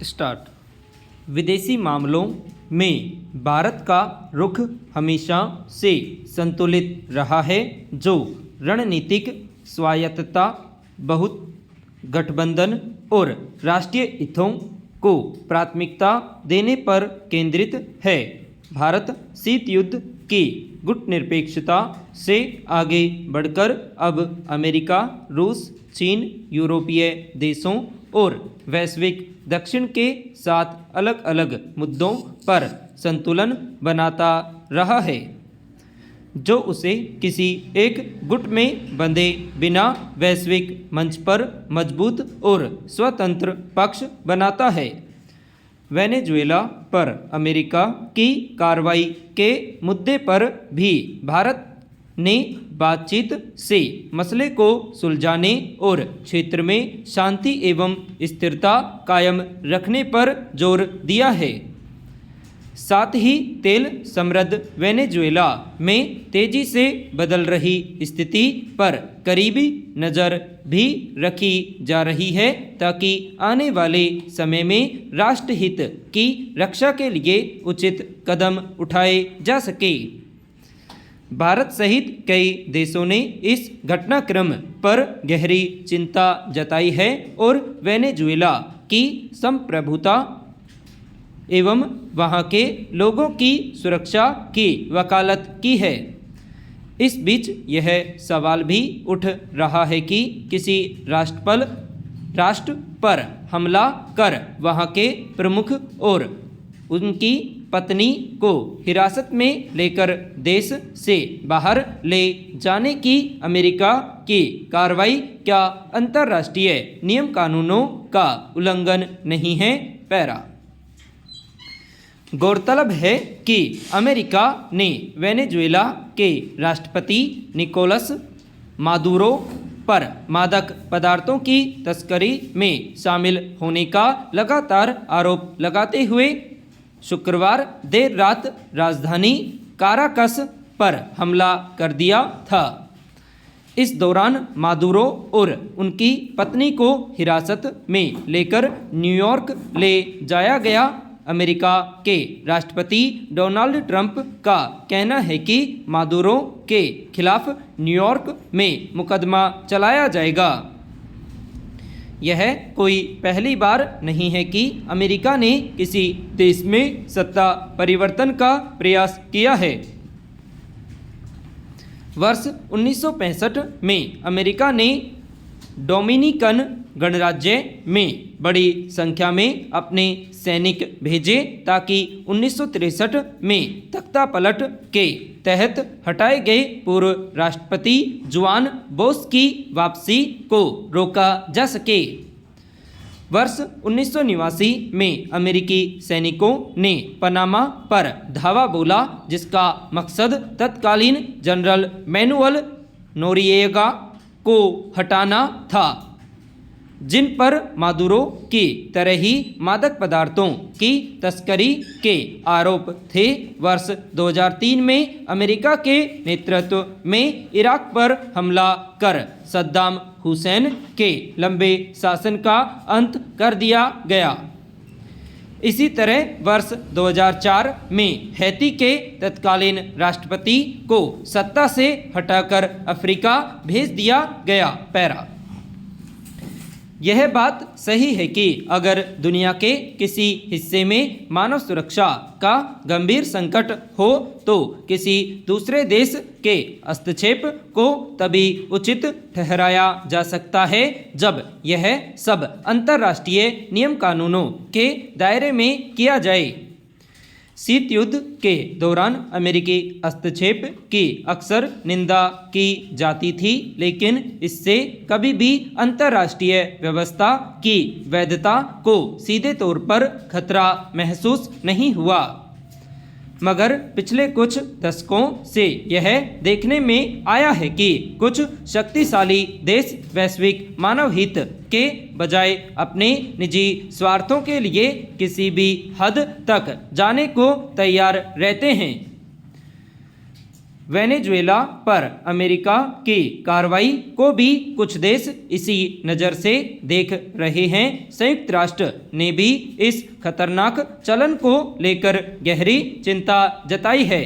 Start. विदेशी मामलों में भारत का रुख हमेशा से संतुलित रहा है, जो रणनीतिक स्वायत्तता, बहुत गठबंधन और राष्ट्रीय हितों को प्राथमिकता देने पर केंद्रित है। भारत शीत युद्ध की गुटनिरपेक्षता से आगे बढ़कर अब अमेरिका, रूस, चीन, यूरोपीय देशों और वैश्विक दक्षिण के साथ अलग अलग मुद्दों पर संतुलन बनाता रहा है, जो उसे किसी एक गुट में बंधे बिना वैश्विक मंच पर मजबूत और स्वतंत्र पक्ष बनाता है। वेनेजुएला पर अमेरिका की कार्रवाई के मुद्दे पर भी भारत ने बातचीत से मसले को सुलझाने और क्षेत्र में शांति एवं स्थिरता कायम रखने पर जोर दिया है। साथ ही तेल समृद्ध वेनेजुएला में तेजी से बदल रही स्थिति पर करीबी नज़र भी रखी जा रही है, ताकि आने वाले समय में राष्ट्रहित की रक्षा के लिए उचित कदम उठाए जा सके। भारत सहित कई देशों ने इस घटनाक्रम पर गहरी चिंता जताई है और वेनेजुएला की संप्रभुता एवं वहाँ के लोगों की सुरक्षा की वकालत की है। इस बीच यह सवाल भी उठ रहा है कि किसी राष्ट्र पर हमला कर वहाँ के प्रमुख और उनकी पत्नी को हिरासत में लेकर देश से बाहर ले जाने की अमेरिका की कार्रवाई क्या अंतर्राष्ट्रीय नियम कानूनों का उल्लंघन नहीं है। पैरा। गौरतलब है कि अमेरिका ने वेनेजुएला के राष्ट्रपति निकोलस मादुरो पर मादक पदार्थों की तस्करी में शामिल होने का लगातार आरोप लगाते हुए शुक्रवार देर रात राजधानी काराकस पर हमला कर दिया था। इस दौरान मादुरो और उनकी पत्नी को हिरासत में लेकर न्यूयॉर्क ले जाया गया। अमेरिका के राष्ट्रपति डोनाल्ड ट्रंप का कहना है कि मादुरो के खिलाफ न्यूयॉर्क में मुकदमा चलाया जाएगा। यह कोई पहली बार नहीं है कि अमेरिका ने किसी देश में सत्ता परिवर्तन का प्रयास किया है। वर्ष 1965 में अमेरिका ने डोमिनिकन गणराज्य में बड़ी संख्या में अपने सैनिक भेजे, ताकि 1963 में तख्तापलट के तहत हटाए गए पूर्व राष्ट्रपति जुआन बोस की वापसी को रोका जा सके। वर्ष 1989 में अमेरिकी सैनिकों ने पनामा पर धावा बोला, जिसका मकसद तत्कालीन जनरल मैनुअल नोरिएगा को हटाना था, जिन पर मादुरो की तरह ही मादक पदार्थों की तस्करी के आरोप थे। वर्ष 2003 में अमेरिका के नेतृत्व में इराक पर हमला कर सद्दाम हुसैन के लंबे शासन का अंत कर दिया गया। इसी तरह वर्ष 2004 में हैती के तत्कालीन राष्ट्रपति को सत्ता से हटाकर अफ्रीका भेज दिया गया। पैरा। यह बात सही है कि अगर दुनिया के किसी हिस्से में मानव सुरक्षा का गंभीर संकट हो तो किसी दूसरे देश के हस्तक्षेप को तभी उचित ठहराया जा सकता है जब यह सब अंतर्राष्ट्रीय नियम कानूनों के दायरे में किया जाए। शीत युद्ध के दौरान अमेरिकी हस्तक्षेप की अक्सर निंदा की जाती थी, लेकिन इससे कभी भी अंतर्राष्ट्रीय व्यवस्था की वैधता को सीधे तौर पर खतरा महसूस नहीं हुआ। मगर पिछले कुछ दशकों से यह देखने में आया है कि कुछ शक्तिशाली देश वैश्विक मानव हित के बजाय अपने निजी स्वार्थों के लिए किसी भी हद तक जाने को तैयार रहते हैं। वेनेजुएला पर अमेरिका की कार्रवाई को भी कुछ देश इसी नज़र से देख रहे हैं। संयुक्त राष्ट्र ने भी इस खतरनाक चलन को लेकर गहरी चिंता जताई है,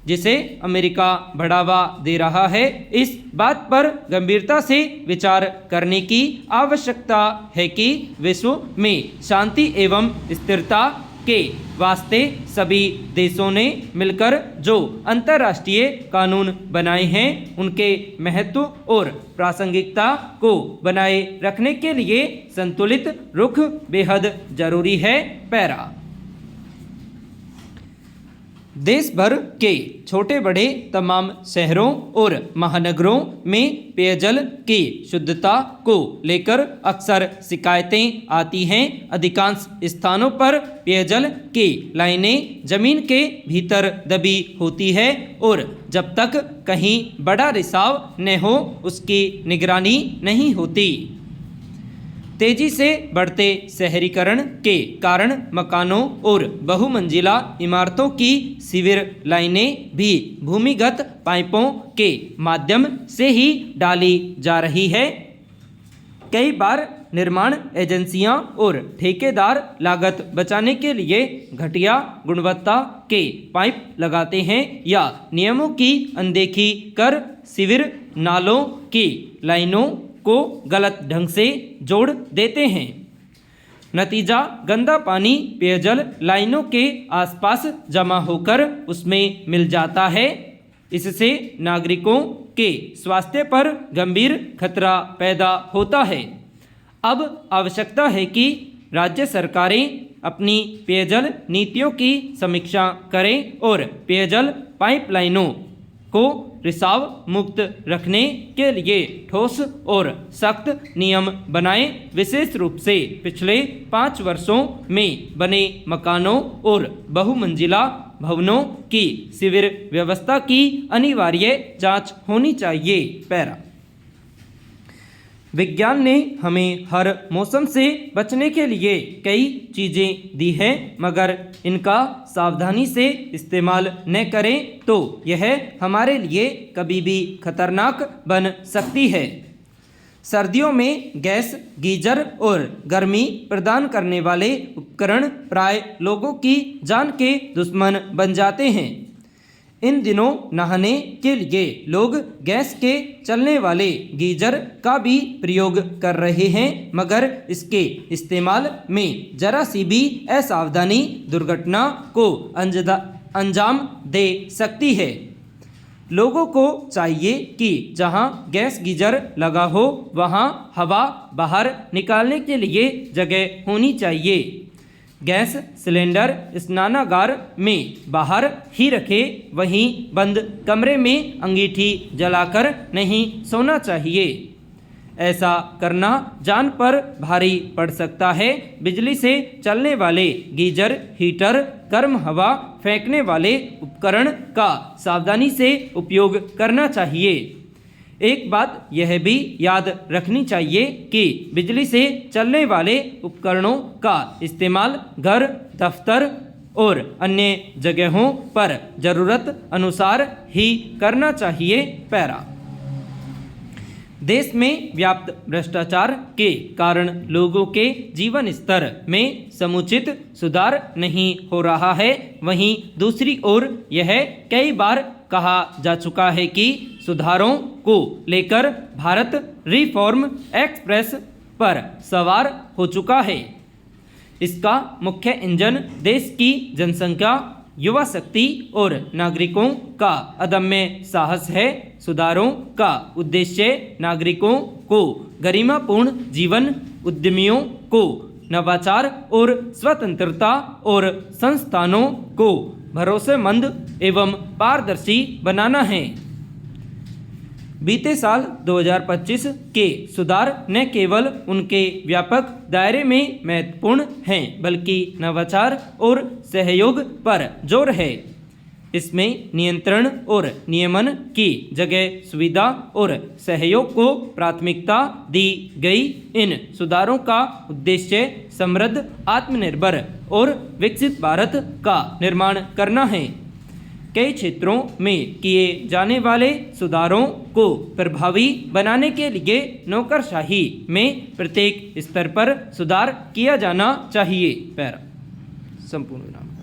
जिसे अमेरिका बढ़ावा दे रहा है। इस बात पर गंभीरता से विचार करने की आवश्यकता है कि विश्व में शांति एवं स्थिरता के वास्ते सभी देशों ने मिलकर जो अंतर्राष्ट्रीय कानून बनाए हैं उनके महत्व और प्रासंगिकता को बनाए रखने के लिए संतुलित रुख बेहद जरूरी है। पैरा देश भर के छोटे बड़े तमाम शहरों और महानगरों में पेयजल की शुद्धता को लेकर अक्सर शिकायतें आती हैं। अधिकांश स्थानों पर पेयजल की लाइनें जमीन के भीतर दबी होती है और जब तक कहीं बड़ा रिसाव न हो उसकी निगरानी नहीं होती। तेजी से बढ़ते शहरीकरण के कारण मकानों और बहुमंजिला इमारतों की सीवर लाइनें भी भूमिगत पाइपों के माध्यम से ही डाली जा रही है। कई बार निर्माण एजेंसियां और ठेकेदार लागत बचाने के लिए घटिया गुणवत्ता के पाइप लगाते हैं या नियमों की अनदेखी कर सीवर नालों की लाइनों को गलत ढंग से जोड़ देते हैं। नतीजा गंदा पानी पेयजल लाइनों के आसपास जमा होकर उसमें मिल जाता है। इससे नागरिकों के स्वास्थ्य पर गंभीर खतरा पैदा होता है। अब आवश्यकता है कि राज्य सरकारें अपनी पेयजल नीतियों की समीक्षा करें और पेयजल पाइपलाइनों को रिसाव मुक्त रखने के लिए ठोस और सख्त नियम बनाएं। विशेष रूप से पिछले 5 वर्षों में बने मकानों और बहुमंजिला भवनों की सीवर व्यवस्था की अनिवार्य जांच होनी चाहिए। पैरा विज्ञान ने हमें हर मौसम से बचने के लिए कई चीज़ें दी हैं, मगर इनका सावधानी से इस्तेमाल न करें तो यह हमारे लिए कभी भी खतरनाक बन सकती है। सर्दियों में गैस, गीजर और गर्मी प्रदान करने वाले उपकरण प्राय लोगों की जान के दुश्मन बन जाते हैं। इन दिनों नहाने के लिए लोग गैस के चलने वाले गीजर का भी प्रयोग कर रहे हैं, मगर इसके इस्तेमाल में जरा सी भी असावधानी दुर्घटना को अंजाम दे सकती है। लोगों को चाहिए कि जहां गैस गीजर लगा हो वहां हवा बाहर निकालने के लिए जगह होनी चाहिए। गैस सिलेंडर स्नानागार में बाहर ही रखें, वहीं बंद कमरे में अंगीठी जलाकर नहीं सोना चाहिए। ऐसा करना जान पर भारी पड़ सकता है। बिजली से चलने वाले गीजर, हीटर, गर्म हवा फेंकने वाले उपकरण का सावधानी से उपयोग करना चाहिए। एक बात यह भी याद रखनी चाहिए कि बिजली से चलने वाले उपकरणों का इस्तेमाल घर, दफ्तर और अन्य जगहों पर ज़रूरत अनुसार ही करना चाहिए। पैरा देश में व्याप्त भ्रष्टाचार के कारण लोगों के जीवन स्तर में समुचित सुधार नहीं हो रहा है। वहीं दूसरी ओर यह कई बार कहा जा चुका है कि सुधारों को लेकर भारत रिफॉर्म एक्सप्रेस पर सवार हो चुका है। इसका मुख्य इंजन देश की जनसंख्या, युवा शक्ति और नागरिकों का अदम्य साहस है। सुधारों का उद्देश्य नागरिकों को गरिमापूर्ण जीवन, उद्यमियों को नवाचार और स्वतंत्रता और संस्थानों को भरोसेमंद एवं पारदर्शी बनाना है। बीते साल 2025 के सुधार न केवल उनके व्यापक दायरे में महत्वपूर्ण हैं, बल्कि नवाचार और सहयोग पर जोर है। इसमें नियंत्रण और नियमन की जगह सुविधा और सहयोग को प्राथमिकता दी गई। इन सुधारों का उद्देश्य समृद्ध, आत्मनिर्भर और विकसित भारत का निर्माण करना है। कई क्षेत्रों में किए जाने वाले सुधारों को प्रभावी बनाने के लिए नौकरशाही में प्रत्येक स्तर पर सुधार किया जाना चाहिए। पैरा संपूर्ण विराम।